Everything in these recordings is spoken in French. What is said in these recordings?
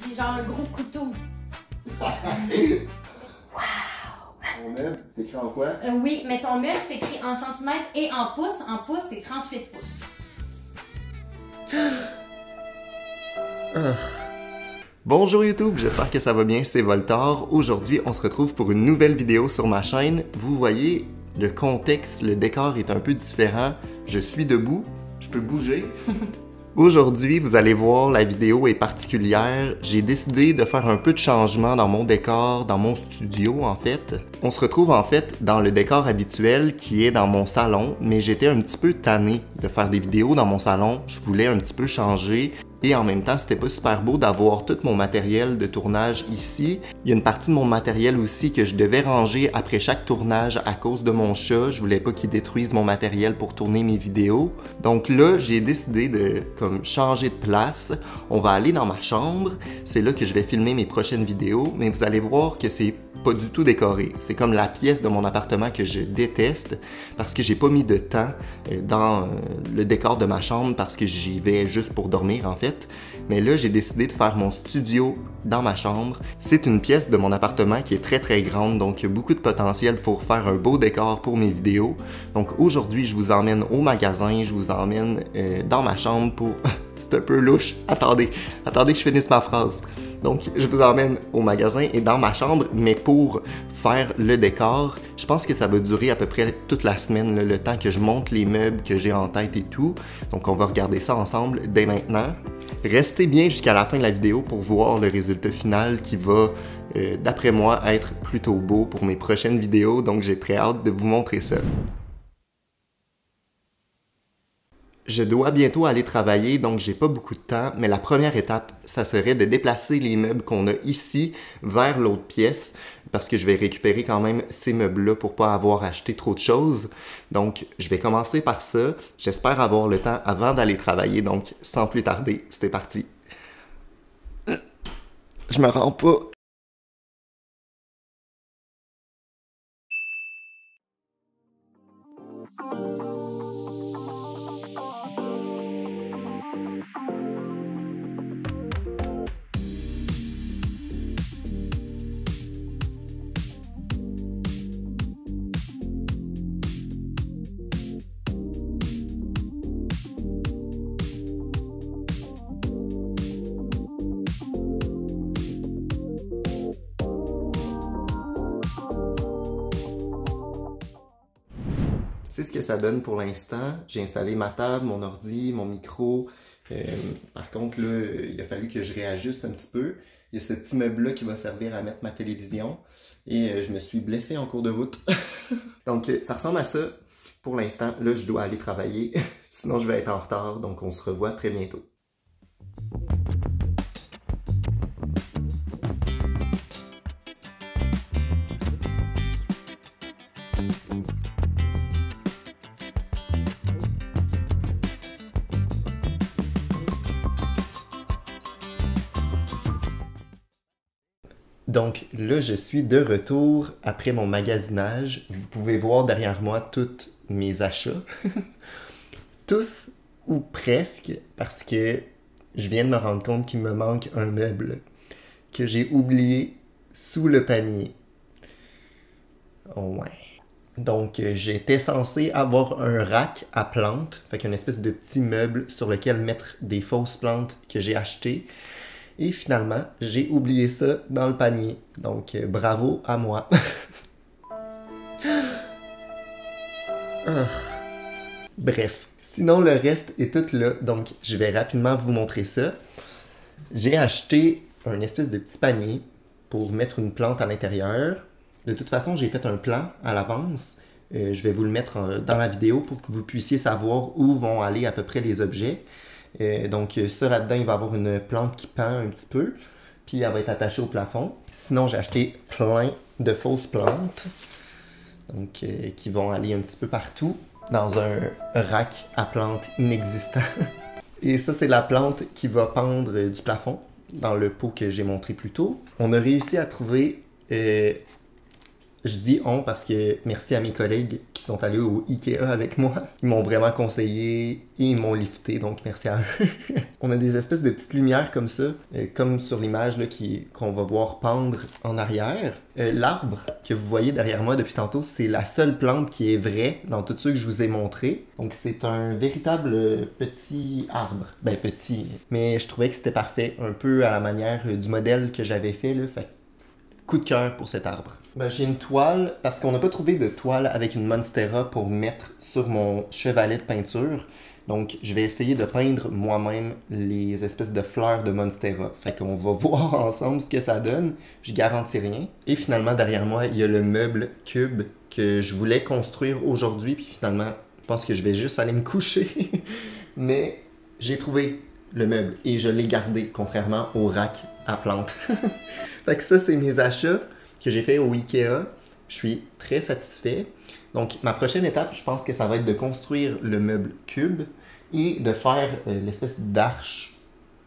J'ai genre un gros couteau. Mon meuble, c'est écrit en quoi? Oui, mais ton meuble, c'est écrit en centimètres et en pouces. En pouces, c'est 38 pouces. Bonjour YouTube, j'espère que ça va bien, c'est Voltar. Aujourd'hui, on se retrouve pour une nouvelle vidéo sur ma chaîne. Vous voyez, le contexte, le décor est un peu différent. Je suis debout, je peux bouger. Aujourd'hui, vous allez voir, la vidéo est particulière. J'ai décidé de faire un peu de changement dans mon décor, dans mon studio en fait. On se retrouve en fait dans le décor habituel qui est dans mon salon, mais j'étais un petit peu tanné de faire des vidéos dans mon salon. Je voulais un petit peu changer. Et en même temps, c'était pas super beau d'avoir tout mon matériel de tournage ici. Il y a une partie de mon matériel aussi que je devais ranger après chaque tournage à cause de mon chat. Je voulais pas qu'il détruise mon matériel pour tourner mes vidéos. Donc là, j'ai décidé de changer de place. On va aller dans ma chambre. C'est là que je vais filmer mes prochaines vidéos. Mais vous allez voir que c'est pas du tout décoré. C'est comme la pièce de mon appartement que je déteste parce que j'ai pas mis de temps dans le décor de ma chambre parce que j'y vais juste pour dormir en fait. Mais là, j'ai décidé de faire mon studio dans ma chambre. C'est une pièce de mon appartement qui est très grande, donc il y a beaucoup de potentiel pour faire un beau décor pour mes vidéos. Donc aujourd'hui, je vous emmène au magasin, je vous emmène dans ma chambre pour... C'est un peu louche. Attendez que je finisse ma phrase. Donc, je vous emmène au magasin et dans ma chambre, mais pour faire le décor, je pense que ça va durer à peu près toute la semaine, le temps que je monte les meubles que j'ai en tête et tout. Donc, on va regarder ça ensemble dès maintenant. Restez bien jusqu'à la fin de la vidéo pour voir le résultat final qui va, d'après moi, être plutôt beau pour mes prochaines vidéos. Donc, j'ai très hâte de vous montrer ça. Je dois bientôt aller travailler, donc j'ai pas beaucoup de temps, mais la première étape, ça serait de déplacer les meubles qu'on a ici vers l'autre pièce, parce que je vais récupérer quand même ces meubles-là pour pas avoir acheté trop de choses. Donc, je vais commencer par ça. J'espère avoir le temps avant d'aller travailler, donc sans plus tarder, c'est parti. Je me rends pas. C'est ce que ça donne pour l'instant. J'ai installé ma table, mon ordi, mon micro. Par contre, là, il a fallu que je réajuste un petit peu. Il y a ce petit meuble-là qui va servir à mettre ma télévision. Et je me suis blessé en cours de route. Donc, ça ressemble à ça pour l'instant. Là, je dois aller travailler. Sinon, je vais être en retard. Donc, on se revoit très bientôt. Donc là, je suis de retour après mon magasinage. Vous pouvez voir derrière moi tous mes achats. Tous ou presque, parce que je viens de me rendre compte qu'il me manque un meuble que j'ai oublié sous le panier. Ouais. Donc j'étais censé avoir un rack à plantes, fait qu'une espèce de petit meuble sur lequel mettre des fausses plantes que j'ai achetées. Et finalement, j'ai oublié ça dans le panier. Donc, bravo à moi. Bref. Sinon, le reste est tout là. Donc, je vais rapidement vous montrer ça. J'ai acheté un espèce de petit panier pour mettre une plante à l'intérieur. De toute façon, j'ai fait un plan à l'avance. Je vais vous le mettre dans la vidéo pour que vous puissiez savoir où vont aller à peu près les objets. Donc ça là-dedans, il va y avoir une plante qui pend un petit peu, puis elle va être attachée au plafond. Sinon, j'ai acheté plein de fausses plantes, donc qui vont aller un petit peu partout dans un rack à plantes inexistant. Et ça, c'est la plante qui va pendre du plafond dans le pot que j'ai montré plus tôt. On a réussi à trouver Je dis on parce que merci à mes collègues qui sont allés au Ikea avec moi. Ils m'ont vraiment conseillé et ils m'ont lifté, donc merci à eux. On a des espèces de petites lumières comme ça, comme sur l'image là, qu'on va voir pendre en arrière. L'arbre que vous voyez derrière moi depuis tantôt, c'est la seule plante qui est vraie dans tous ceux que je vous ai montrés. Donc c'est un véritable petit arbre. Ben petit, mais je trouvais que c'était parfait, un peu à la manière du modèle que j'avais fait là, fait coup de cœur pour cet arbre. Ben, j'ai une toile, parce qu'on n'a pas trouvé de toile avec une Monstera pour mettre sur mon chevalet de peinture. Donc, je vais essayer de peindre moi-même les espèces de fleurs de Monstera. Fait qu'on va voir ensemble ce que ça donne. Je garantis rien. Et finalement, derrière moi, il y a le meuble cube que je voulais construire aujourd'hui. Puis finalement, je pense que je vais juste aller me coucher. Mais j'ai trouvé le meuble et je l'ai gardé, contrairement au rack à plantes. Fait que ça, c'est mes achats que j'ai fait au Ikea. Je suis très satisfait. Donc, ma prochaine étape, je pense que ça va être de construire le meuble cube et de faire l'espèce d'arche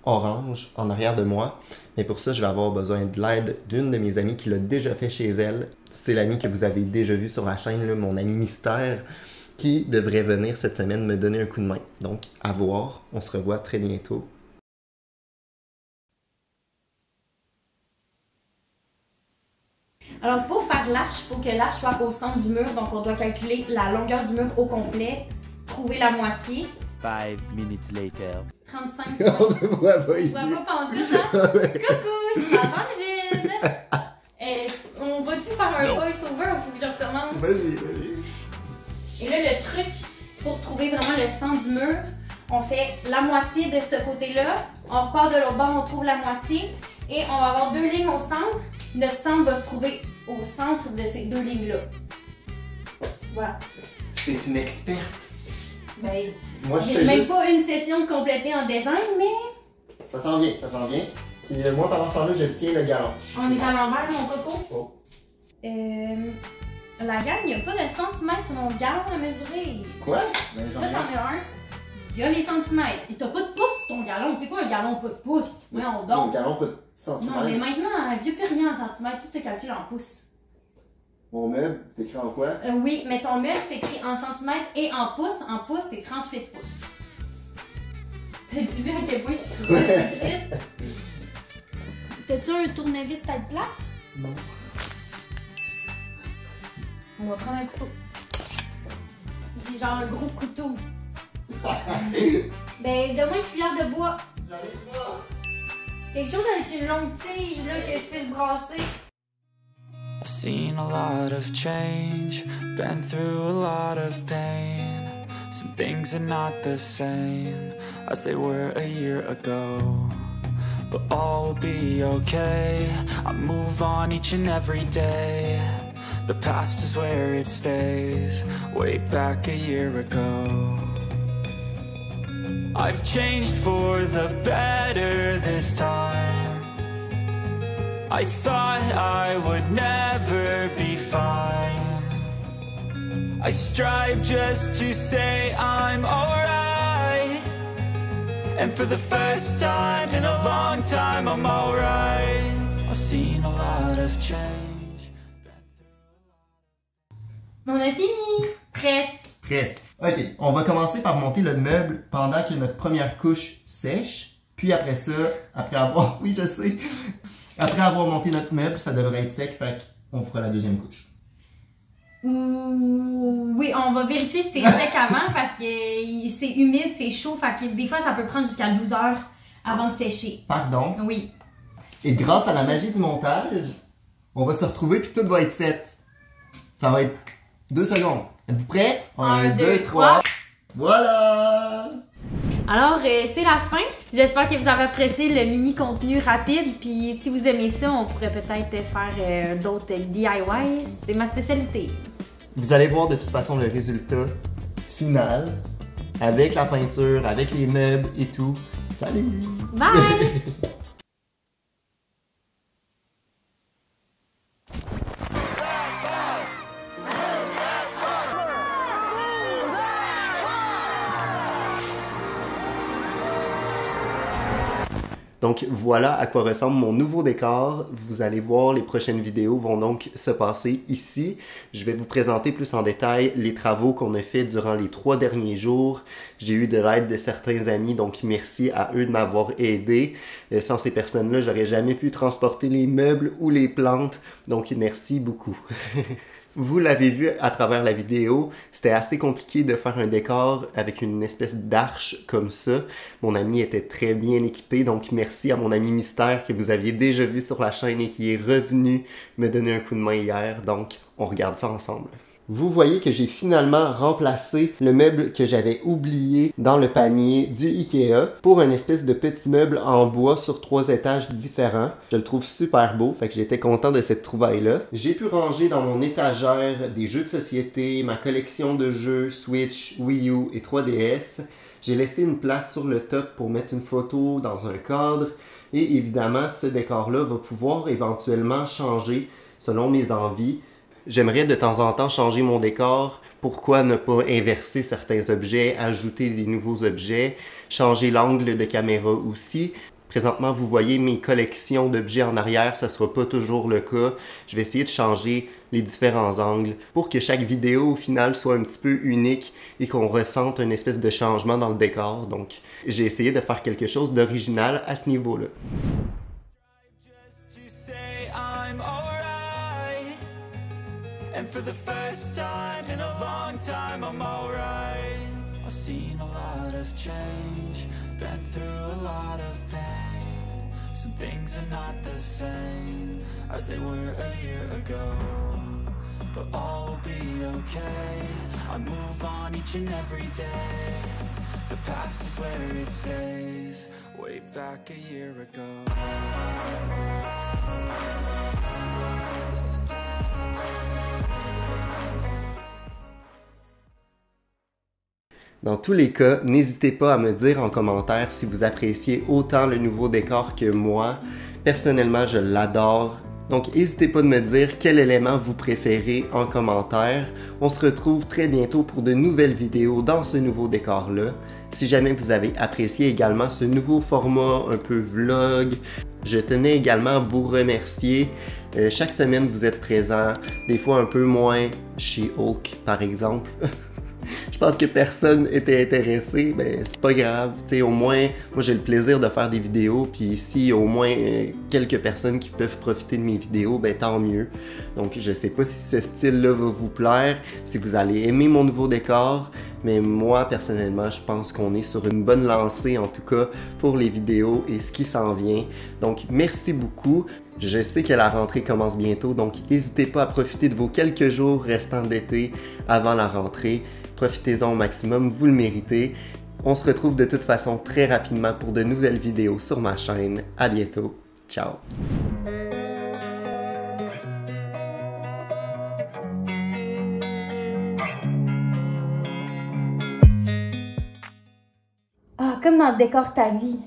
orange en arrière de moi. Mais pour ça, je vais avoir besoin de l'aide d'une de mes amies qui l'a déjà fait chez elle. C'est l'amie que vous avez déjà vue sur la chaîne, là, mon ami mystère, qui devrait venir cette semaine me donner un coup de main. Donc, à voir. On se revoit très bientôt. Alors, pour faire l'arche, il faut que l'arche soit au centre du mur. Donc, on doit calculer la longueur du mur au complet, trouver la moitié. 5 minutes later. 35 On ne voit pas ici. On voit pas pendant tout, hein? Coucou, je suis dans le vide. On va-tu faire un voice-over ou faut que je recommence? Vas-y, vas-y. Et là, le truc pour trouver vraiment le centre du mur, on fait la moitié de ce côté-là, on repart de l'autre bord, on trouve la moitié et on va avoir deux lignes au centre. Notre centre va se trouver au centre de ces deux lignes-là. Voilà. C'est une experte. Ben, Moi, je j'ai fais même juste... pas une session complétée en design, mais Ça s'en vient, ça s'en vient. Puis moi, pendant ce temps-là, je tiens le galon. on est à l'envers, mon coco. Oh. La gang, il n'y a pas de centimètres sur mon galon à mesurer. Quoi? Ben, j'en Là, ai t'en as un. Il y a les centimètres. Et t'as pas de pouce sur ton galon. C'est quoi un galon pas de pouce? Voyons Un donc. galon, pas de centimètres. Non, mais maintenant, il n'y a plus rien en centimètres. Tout se calcule en pouces. Mon meuble, c'est écrit en quoi? Oui, mais ton meuble, c'est écrit en centimètres et en pouces. En pouces, c'est 38 pouces. T'as-tu vu à quel point je suis vite? T'as-tu un tournevis tête plate? Non. On va prendre un couteau. J'ai genre un gros couteau. Ben, donne-moi une cuillère de bois. J'en ai pas. Quelque chose avec une longue tige là, que je puisse brasser. I've seen a lot of change, been through a lot of pain. Some things are not the same as they were a year ago. But all will be okay, I move on each and every day. The past is where it stays, way back a year ago. I've changed for the better this time. I thought I would never be fine. I strive just to say I'm alright. And for the first time in a long time I'm alright. I've seen a lot of change. On a fini! Presque. Presque. Ok, on va commencer par monter le meuble pendant que notre première couche sèche. Puis après ça, après avoir... Oui, je sais. Après avoir monté notre meuble, ça devrait être sec, fait qu'on fera la deuxième couche. Oui, on va vérifier si c'est sec avant parce que c'est humide, c'est chaud, fait que des fois ça peut prendre jusqu'à 12 heures avant de sécher. Pardon. Oui. Et grâce à la magie du montage, on va se retrouver puis tout va être fait. Ça va être 2 secondes. Êtes-vous prêts? 1, 2, 3. Voilà! Alors, c'est la fin. J'espère que vous avez apprécié le mini contenu rapide. Puis si vous aimez ça, on pourrait peut-être faire d'autres DIY. C'est ma spécialité. Vous allez voir de toute façon le résultat final avec la peinture, avec les meubles et tout. Salut! Bye! Donc voilà à quoi ressemble mon nouveau décor. Vous allez voir, les prochaines vidéos vont donc se passer ici. Je vais vous présenter plus en détail les travaux qu'on a fait durant les 3 derniers jours. J'ai eu de l'aide de certains amis, donc merci à eux de m'avoir aidé. Sans ces personnes-là, j'aurais jamais pu transporter les meubles ou les plantes, donc merci beaucoup. Vous l'avez vu à travers la vidéo, c'était assez compliqué de faire un décor avec une espèce d'arche comme ça. Mon ami était très bien équipé, donc merci à mon ami Mystère que vous aviez déjà vu sur la chaîne et qui est revenu me donner un coup de main hier, donc on regarde ça ensemble. Vous voyez que j'ai finalement remplacé le meuble que j'avais oublié dans le panier du Ikea pour une espèce de petit meuble en bois sur 3 étages différents. Je le trouve super beau, fait que j'étais content de cette trouvaille-là. J'ai pu ranger dans mon étagère des jeux de société, ma collection de jeux Switch, Wii U et 3DS. J'ai laissé une place sur le top pour mettre une photo dans un cadre et évidemment ce décor-là va pouvoir éventuellement changer selon mes envies. J'aimerais de temps en temps changer mon décor. Pourquoi ne pas inverser certains objets, ajouter des nouveaux objets, changer l'angle de caméra aussi. Présentement, vous voyez mes collections d'objets en arrière, ça ne sera pas toujours le cas. Je vais essayer de changer les différents angles pour que chaque vidéo au final soit un petit peu unique et qu'on ressente une espèce de changement dans le décor. Donc, j'ai essayé de faire quelque chose d'original à ce niveau-là. And for the first time in a long time, I'm alright. I've seen a lot of change, been through a lot of pain. Some things are not the same as they were a year ago, but all will be okay. I move on each and every day. The past is where it stays, way back a year ago. Dans tous les cas, n'hésitez pas à me dire en commentaire si vous appréciez autant le nouveau décor que moi. Personnellement, je l'adore. Donc, n'hésitez pas de me dire quel élément vous préférez en commentaire. On se retrouve très bientôt pour de nouvelles vidéos dans ce nouveau décor-là. Si jamais vous avez apprécié également ce nouveau format un peu vlog, je tenais également à vous remercier. Chaque semaine, vous êtes présents, des fois un peu moins chez Hulk, par exemple. Je pense que personne était intéressé, mais c'est pas grave, tu sais, au moins, moi j'ai le plaisir de faire des vidéos, puis si au moins quelques personnes qui peuvent profiter de mes vidéos, ben tant mieux. Donc je sais pas si ce style-là va vous plaire, si vous allez aimer mon nouveau décor, mais moi personnellement, je pense qu'on est sur une bonne lancée en tout cas pour les vidéos et ce qui s'en vient. Donc merci beaucoup. Je sais que la rentrée commence bientôt, donc n'hésitez pas à profiter de vos quelques jours restants d'été avant la rentrée. Profitez-en au maximum, vous le méritez. On se retrouve de toute façon très rapidement pour de nouvelles vidéos sur ma chaîne. À bientôt. Ciao! Ah, comme dans le décor ta vie.